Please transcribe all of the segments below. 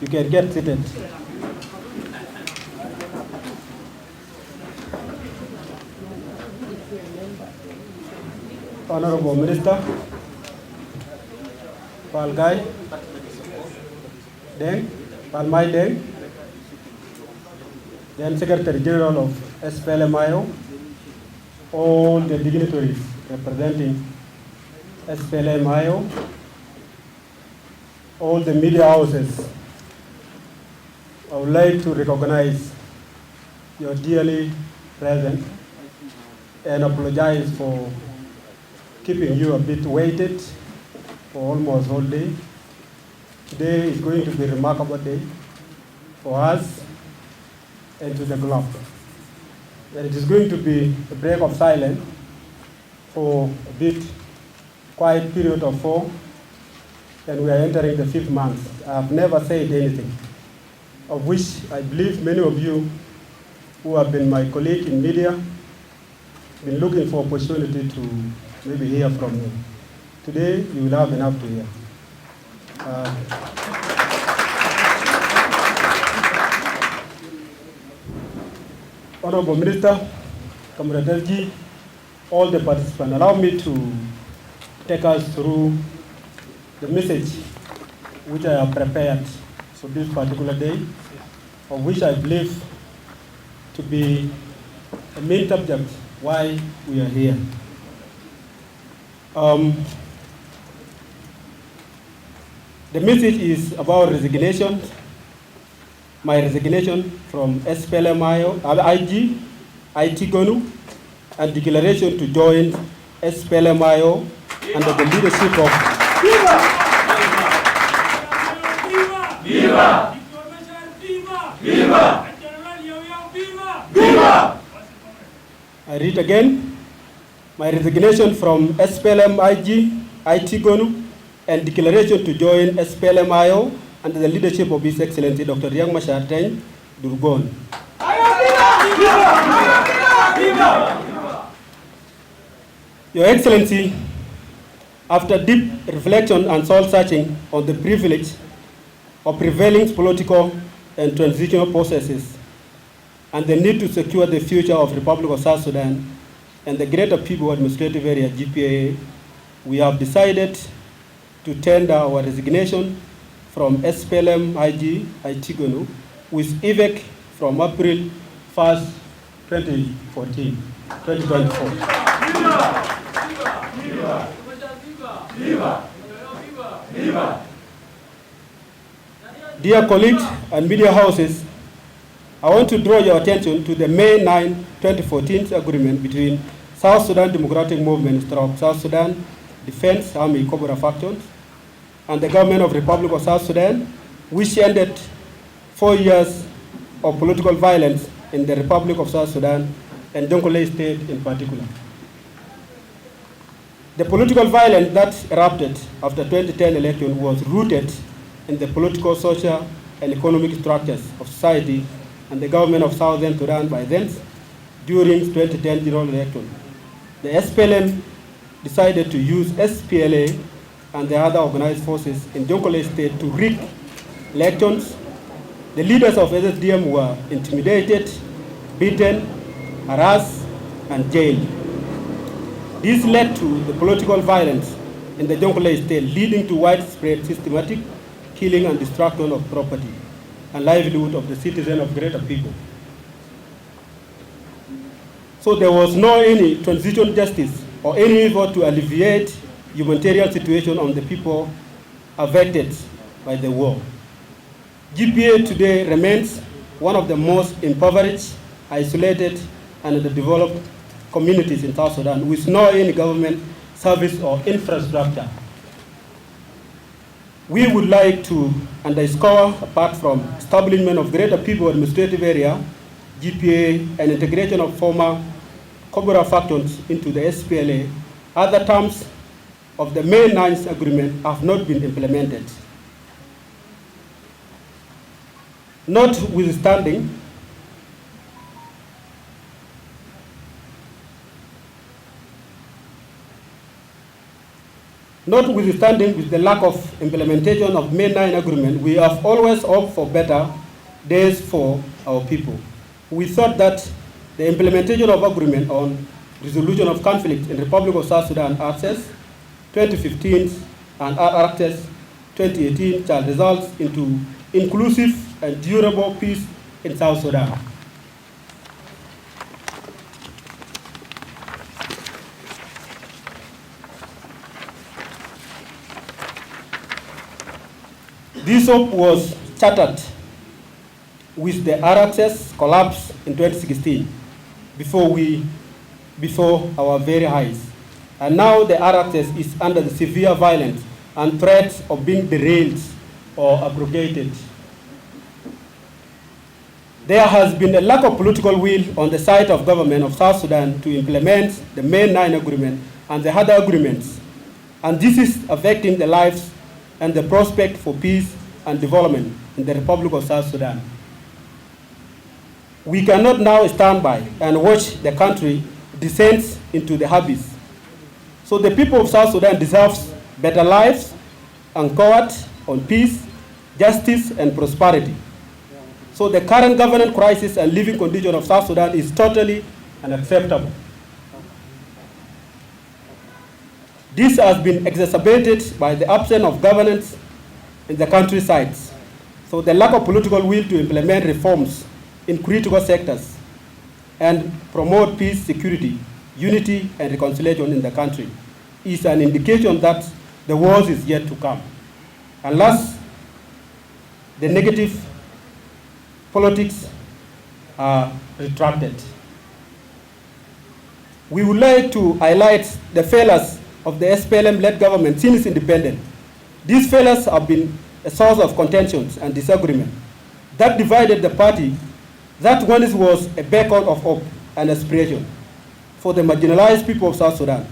You can get seated. Honorable Minister, Palgai, Deng, Palmai Deng, then Secretary General of SPLM-IO, all the dignitaries representing SPLM-IO, all the media houses. I would like to recognize your dearly present and apologize for keeping you a bit waited for almost all day. Today is going to be a remarkable day for us and to the globe. And it is going to be a break of silence for a bit quiet period of 4, and we are entering the 5th month. I have never said anything, of which I believe many of you who have been my colleague in media been looking for opportunity to maybe hear from me. Today, you will have enough to hear. Honorable Minister, Comrade LG, all the participants, allow me to take us through the message which I have prepared for this particular day, of which I believe to be a main subject why we are here. The message is about resignation, my resignation from SPLM-IO, IG, IT-GONU, and declaration to join SPLM-IO under the leadership of Viva! Viva! Viva! Viva! I read again, my resignation from SPLM-IG, IT-GONU, and declaration to join SPLM-IO under the leadership of His Excellency Dr. Riek Machar Durgon. Your Excellency, after deep reflection and soul-searching on the privilege of prevailing political and transitional processes and the need to secure the future of the Republic of South Sudan and the Greater People Administrative Area, GPA, we have decided to tender our resignation from SPLM-IG, IT-GONU, with effect from April 1st, 2024. Dear colleagues and media houses, I want to draw your attention to the May 9, 2014 agreement between South Sudan Democratic Movement, South Sudan Defense Army Cobra factions, and the government of the Republic of South Sudan, which ended 4 years of political violence in the Republic of South Sudan and Jonglei State in particular. The political violence that erupted after 2010 election was rooted in the political, social, and economic structures of society and the government of Southern Sudan by then during 2010 general election. The SPLM decided to use SPLA and the other organized forces in Jonglei State to rig elections. The leaders of SSDM were intimidated, beaten, harassed, and jailed. This led to the political violence in the Jonglei State, leading to widespread systematic killing and destruction of property and livelihood of the citizens of Greater People. So there was no any transition justice or any effort to alleviate humanitarian situation on the people affected by the war. GPA today remains one of the most impoverished, isolated, and underdeveloped communities in South Sudan with no any government service or infrastructure. We would like to underscore, apart from establishment of Greater People Administrative Area, GPA, and integration of former Cobra factions into the SPLA, other terms of the May 9th agreement have not been implemented. Notwithstanding, Notwithstanding with the lack of implementation of May 9 agreement, we have always hoped for better days for our people. We thought that the implementation of agreement on resolution of conflict in the Republic of South Sudan access 2015 and access 2018 shall result into inclusive and durable peace in South Sudan. This hope was chartered with the RXS collapse in 2016 before our very eyes. And now the RXS is under the severe violence and threats of being derailed or abrogated. There has been a lack of political will on the side of government of South Sudan to implement the May 9 agreement and the other agreements. And this is affecting the lives and the prospect for peace and development in the Republic of South Sudan. We cannot now stand by and watch the country descend into the abyss. So the people of South Sudan deserve better lives, anchored on peace, justice, and prosperity. So the current governance crisis and living condition of South Sudan is totally unacceptable. This has been exacerbated by the absence of governance in the countryside. So the lack of political will to implement reforms in critical sectors and promote peace, security, unity, and reconciliation in the country is an indication that the worst is yet to come. Unless the negative politics are retracted. We would like to highlight the failures of the SPLM-led government since independence. These failures have been a source of contentions and disagreement that divided the party. That once was a beacon of hope and aspiration for the marginalized people of South Sudan.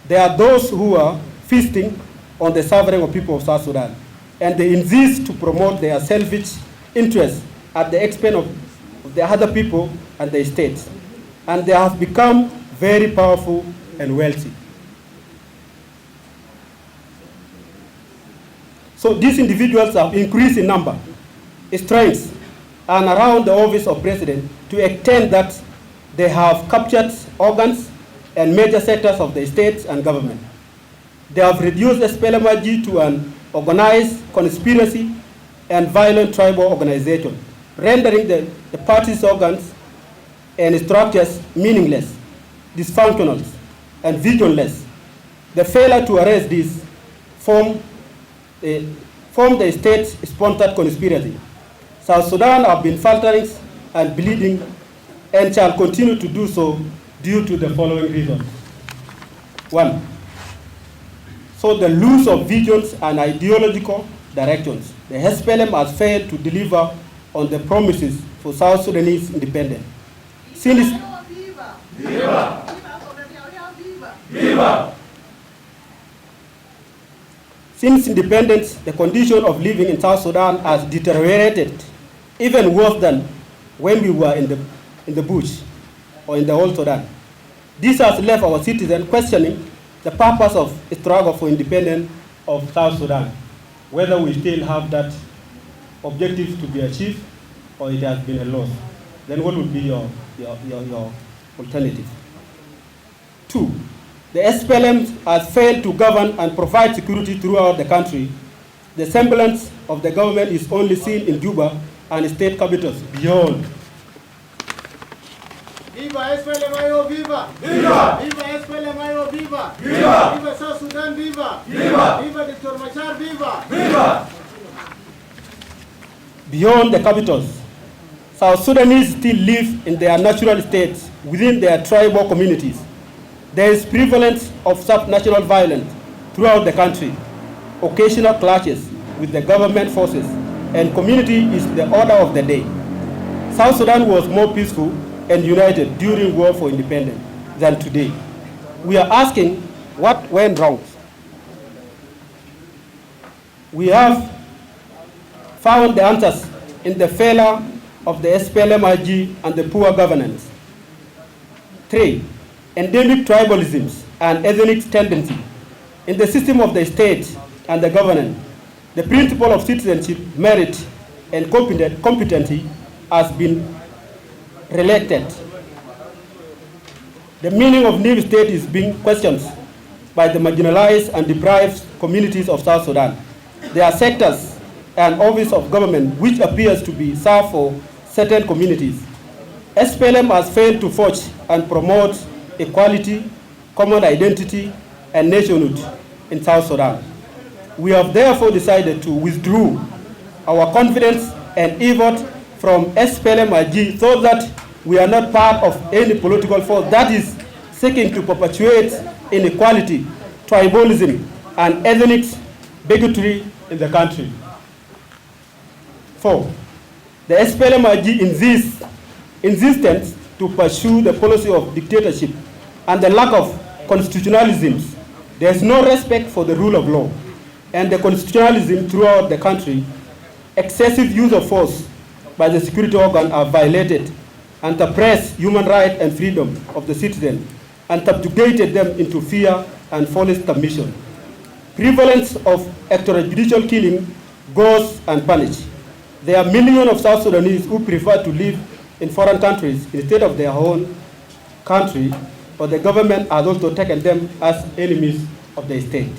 There are those who are feasting on the suffering of people of South Sudan, and they insist to promote their selfish interests at the expense of the other people and the states. And they have become very powerful and wealthy. So these individuals have increased in number, strength, and around the office of president to extend that they have captured organs and major sectors of the states and government. They have reduced SPLM-IO to an organized conspiracy and violent tribal organization, rendering the party's organs and structures meaningless, dysfunctional, and visionless. The failure to arrest this form the state-sponsored conspiracy. South Sudan have been faltering and bleeding and shall continue to do so due to the following reasons. One, so the loss of visions and ideological directions. The SPLM has failed to deliver on the promises for South Sudanese independence. Since independence, the condition of living in South Sudan has deteriorated, even worse than when we were in the bush or in the old Sudan. This has left our citizens questioning the purpose of struggle for independence of South Sudan, whether we still have that objective to be achieved or it has been a loss. Then what would be your alternative? Two, the SPLM has failed to govern and provide security throughout the country. The semblance of the government is only seen in Juba and state capitals beyond. Viva SPLM-IO, viva! Viva! Viva SPLM-IO, viva! Viva! Viva South Sudan, viva! Viva! Viva Dr. Machar, viva! Viva! Beyond the capitals, South Sudanese still live in their natural states within their tribal communities. There is prevalence of subnational violence throughout the country, occasional clashes with the government forces, and community is the order of the day. South Sudan was more peaceful and united during war for independence than today. We are asking what went wrong. We have found the answers in the failure of the SPLM-IO and the poor governance. 3, endemic tribalisms and ethnic tendency. In the system of the state and the government, the principle of citizenship, merit, and competency has been related. The meaning of new state is being questioned by the marginalized and deprived communities of South Sudan. There are sectors and offices of government which appears to be served for certain communities. SPLM has failed to forge and promote equality, common identity, and nationhood in South Sudan. We have therefore decided to withdraw our confidence and effort from SPLM-IO so that we are not part of any political force that is seeking to perpetuate inequality, tribalism, and ethnic bigotry in the country. 4. The SPLM-IO insistence to pursue the policy of dictatorship and the lack of constitutionalism. There is no respect for the rule of law and the constitutionalism throughout the country. Excessive use of force by the security organ are violated and suppress human rights and freedom of the citizen and subjugated them into fear and false submission. Prevalence of extrajudicial killing goes unpunished. There are millions of South Sudanese who prefer to live in foreign countries instead of their own country, but the government has also taken them as enemies of the state.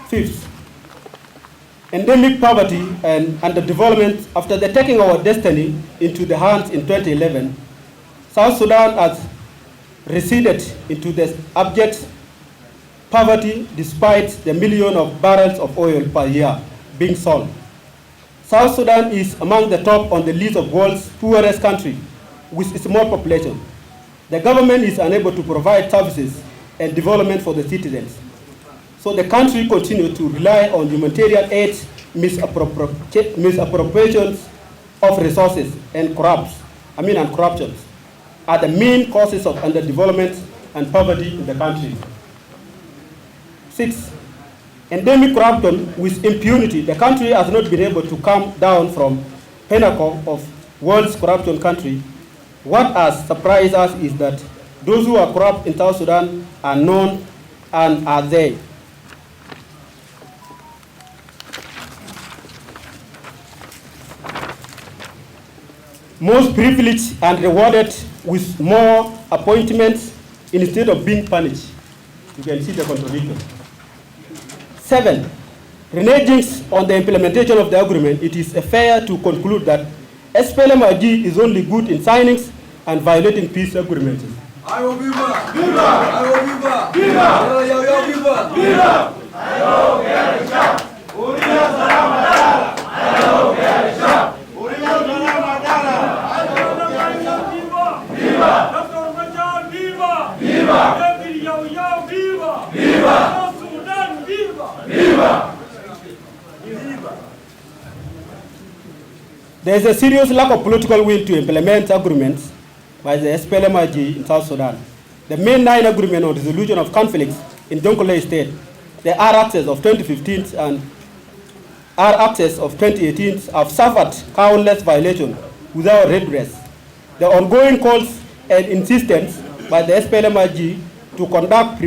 5th, endemic poverty and underdevelopment. After the taking our destiny into the hands in 2011, South Sudan has receded into the abject poverty despite the million of barrels of oil per year being sold. South Sudan is among the top on the list of world's poorest country with a small population. The government is unable to provide services and development for the citizens. So the country continues to rely on humanitarian aid, misappropriations of resources, and corruption are the main causes of underdevelopment and poverty in the country. 6. Endemic corruption with impunity. The country has not been able to come down from pinnacle of world's corruption country. What has surprised us is that those who are corrupt in South Sudan are known and are there. Most privileged and rewarded with more appointments instead of being punished. You can see the contradiction. 7. Reneging on the implementation of the agreement, it is fair to conclude that SPLM-IO is only good in signings and violating peace agreements. Ayo viva! Viva! Ayo viva! Viva! Ayo viva! Viva! Ayo viva! Uriya salam adala! Ayo viva! Uriya salam adala! Ayo viva! Viva! Dr. Machar viva! Viva! David Yao viva! Viva! Sudan viva! Viva! There is a serious lack of political will to implement agreements by the SPLM-IO in South Sudan. The main 9 agreement on resolution of conflicts in Jonglei State, the R-Access of 2015 and R-Access of 2018 have suffered countless violations without redress. The ongoing calls and insistence by the SPLM-IO to conduct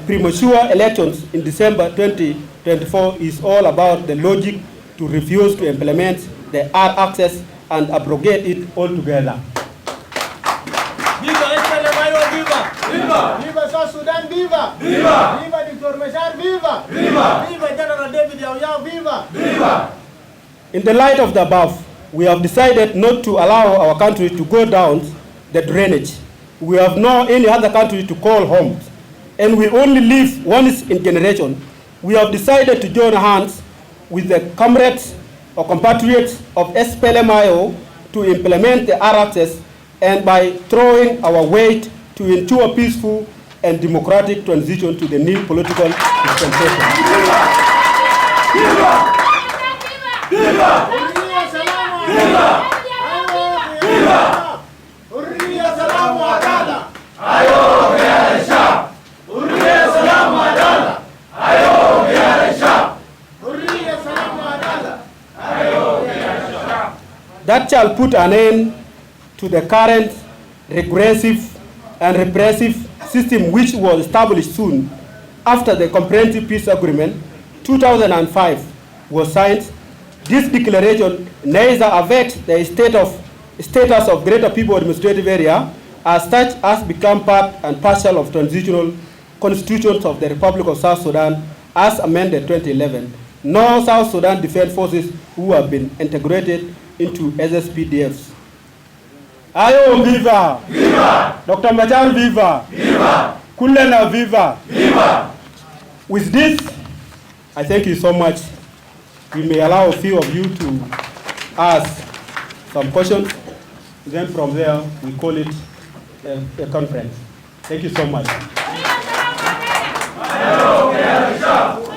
premature elections in December 2024 is all about the logic to refuse to implement the R-Access and abrogate it altogether. Viva SPLM-IO, viva! Viva! Viva South Sudan, viva! Viva! Viva Dr. Machar, viva! Viva! Viva General David Yao, viva! Viva! In the light of the above, we have decided not to allow our country to go down the drainage. We have no any other country to call home, and we only live once in generation. We have decided to join hands with the comrades or compatriots of SPLM-IO to implement the R-Access and by throwing our weight to ensure peaceful and democratic transition to the new political dispensation. Viva! Viva! Viva! Viva! Viva! Hurriya salamu adala! Ayo viale shab! Hurriya salamu adala! Ayo viale shab! Hurriya salamu adala! Ayo viale shab! That shall put an end to the current regressive and repressive system which was established soon after the Comprehensive Peace Agreement 2005 was signed, this declaration neither affects the status of Greater People Administrative Area as such as become part and parcel of transitional constitutions of the Republic of South Sudan as amended 2011, nor South Sudan Defense Forces who have been integrated into SSPDFs. Ayo viva! Viva! Dr. Machar viva! Viva! Kulena viva! Viva! With this, I thank you so much. We may allow a few of you to ask some questions. Then from there, we call it a conference. Thank you so much.